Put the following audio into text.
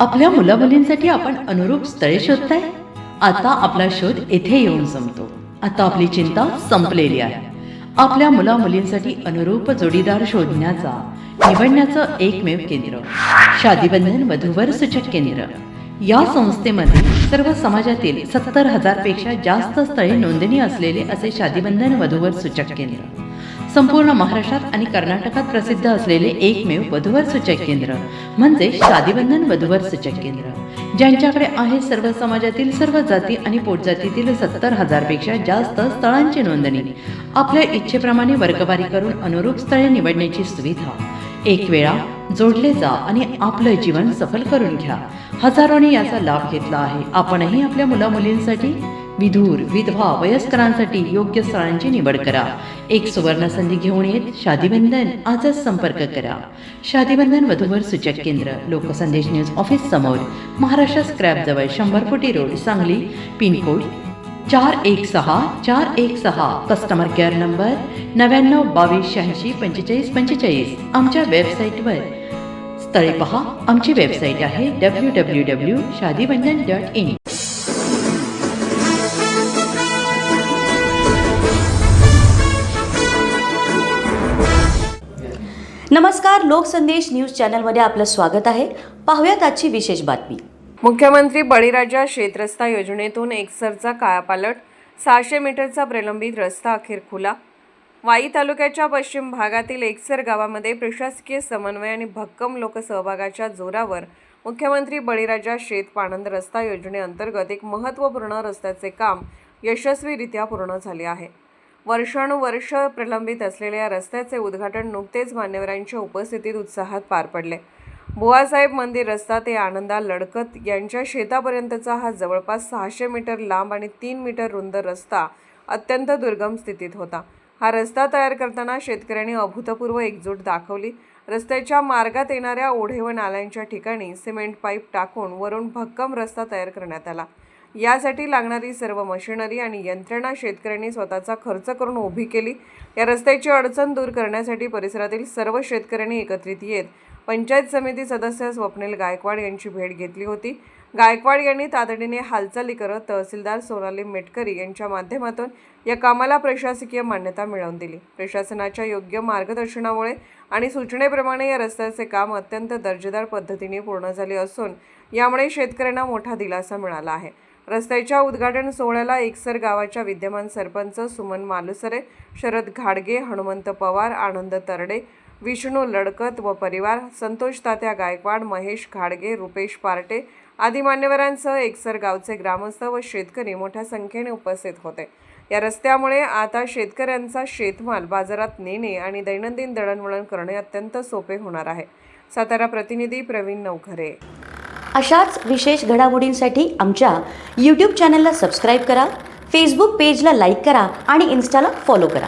आपल्या मुलामुलींसाठी आपण अनुरूप स्थळे शोधताय? आता आपला शोध येथे येऊन संपतो. आता आपली चिंता संपलेली आहे. आपल्या मुलामुलींसाठी अनुरूप जोडीदार शोधण्याचा निवडण्याचं एकमेव केंद्र शादीबंधन वधूवर सूचक केंद्र. या संस्थेमध्ये सर्व समाजातील 70,000 पेक्षा जास्त स्थळे नोंदणी असलेले असे शादीबंधन वधूवर सूचक केंद्र. संपूर्ण महाराष्ट्रात आणि कर्नाटकात प्रसिद्ध असलेले एकमेव वधूवर सूचक केंद्र म्हणजे शादीबंधन वधूवर सूचक केंद्र, ज्यांच्याकडे आहे सर्व समाजातील सर्व जाती आणि पोटजातीतील 70,000 पेक्षा जास्त स्थळांची नोंदणी. आपल्या इच्छेप्रमाणे वर्गवारी करून अनुरूप स्थळे निवडण्याची सुविधा. एक वेळा जोडले जा आणि आपलं जीवन सफल करून घ्या. हजारोंनी याचा लाभ घेतला आहे. आपणही आपल्या मुलामुलींसाठी, विधूर, विधवा, वयस्करांसाठी योग्य स्थळांची निवड करा. एक सुवर्ण संधी घेऊन येत शादीबंधन. आजच संपर्क करा. शादीबंधन वधूवर सूचक केंद्र, लोकसंदेश न्यूज ऑफिस समोर, महाराष्ट्र स्क्रॅप जवळ, 100 फुटी road, Sangli. Pincode 416416. Customer care number 9922864545. आमच्या वेबसाईटवर स्थळे पहा. आमची वेबसाईट आहे www.shadibandhan.in. नमस्कार, लोकसंदेश न्यूज चॅनलमध्ये आपलं स्वागत आहे. पाहूयात आजची विशेष बातमी. मुख्यमंत्री बळीराजा शेतरस्ता योजनेतून एकसरचा कायापालट. 600 मीटरचा प्रलंबित रस्ता अखेर खुला. वाई तालुक्याच्या पश्चिम भागातील एकसर गावामध्ये प्रशासकीय समन्वय आणि भक्कम लोकसहभागाच्या जोरावर मुख्यमंत्री बळीराजा शेत पाणंद रस्ता योजनेअंतर्गत एक महत्त्वपूर्ण रस्त्याचे काम यशस्वीरित्या पूर्ण झाले आहे. वर्षानुवर्ष प्रलंबित असलेल्या या रस्त्याचे उद्घाटन नुकतेच मान्यवरांच्या उपस्थितीत उत्साहात पार पडले. बुवासाहेब मंदिर रस्ता ते आनंदा लडकत यांच्या शेतापर्यंतचा हा जवळपास 600 मीटर लांब आणि 3 मीटर रुंद रस्ता अत्यंत दुर्गम स्थितीत होता. हा रस्ता तयार करताना शेतकऱ्यांनी अभूतपूर्व एकजूट दाखवली. रस्त्याच्या मार्गात येणाऱ्या ओढे व नाल्यांच्या ठिकाणी सिमेंट पाईप टाकून वरून भक्कम रस्ता तयार करण्यात आला. यासाठी लागणारी सर्व मशिनरी आणि यंत्रणा शेतकऱ्यांनी स्वतःचा खर्च करून उभी केली. या रस्त्याची अडचण दूर करण्यासाठी परिसरातील सर्व शेतकऱ्यांनी एकत्रित येत पंचायत समिती सदस्य स्वप्नील गायकवाड यांची भेट घेतली होती. गायकवाड यांनी तातडीने हालचाली करत तहसीलदार सोनाली मेटकरी यांच्या माध्यमातून या कामाला प्रशासकीय मान्यता मिळवून दिली. प्रशासनाच्या योग्य मार्गदर्शनामुळे आणि सूचनेप्रमाणे या रस्त्याचे काम अत्यंत दर्जेदार पद्धतीने पूर्ण झाले असून यामुळे शेतकऱ्यांना मोठा दिलासा मिळाला आहे. रस्त्याच्या उद्घाटन सोहळ्याला एकसर गावाच्या विद्यमान सरपंच सुमन मालुसरे, शरद घाडगे, हनुमंत पवार, आनंद तरडे, विष्णू लडकत व परिवार, संतोष तात्या गायकवाड, महेश घाडगे, रुपेश पार्टे आदी मान्यवरांसह एकसर गावचे ग्रामस्थ व शेतकरी मोठ्या संख्येने उपस्थित होते. या रस्त्यामुळे आता शेतकऱ्यांचा शेतमाल बाजारात नेणे आणि दैनंदिन दळणवळण करणे अत्यंत सोपे होणार आहे. सातारा प्रतिनिधी प्रवीण नवघरे. अशाच विशेष घडामोडींसाठी आमच्या YouTube चॅनलला सबस्क्राईब करा, फेसबुक पेजला लाईक करा आणि इन्स्टाला फॉलो करा.